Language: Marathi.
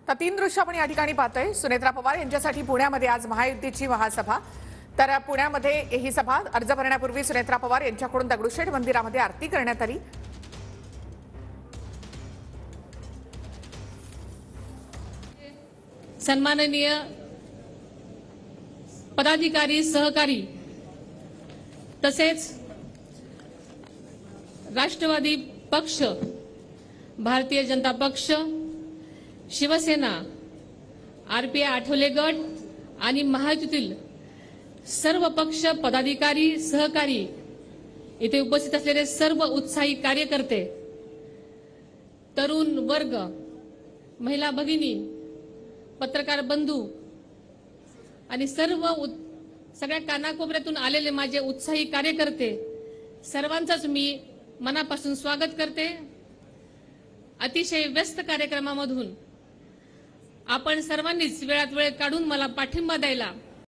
तर तीन दृश्य आपण या ठिकाणी पाहतोय। सुनेत्रा पवार यांच्यासाठी पुण्यामध्ये आज महायुतीची महासभा। तर पुण्यामध्ये ही सभा अर्ज भरण्यापूर्वी सुनेत्रा पवार यांच्याकडून दगडूशेठ मंदिरामध्ये आरती करण्यात आली। सन्माननीय पदाधिकारी सहकारी तसेच राष्ट्रवादी पक्ष, भारतीय जनता पक्ष, शिवसेना, आरपीआय आठवले गट आणि महायुतीतील सर्व पक्ष पदाधिकारी सहकारी इथे उपस्थित असलेले सर्व उत्साही कार्यकर्ते, तरुण वर्ग, महिला भगिनी, पत्रकार बंधू आणि सगळ्या कानाकोपऱ्यातून आलेले माझे उत्साही कार्यकर्ते सर्वांचाच मी मनापासून स्वागत करते। अतिशय व्यस्त कार्यक्रमामधून आपण सर्वांनीच वेळात वेळ काढून मला पाठिंबा द्यायला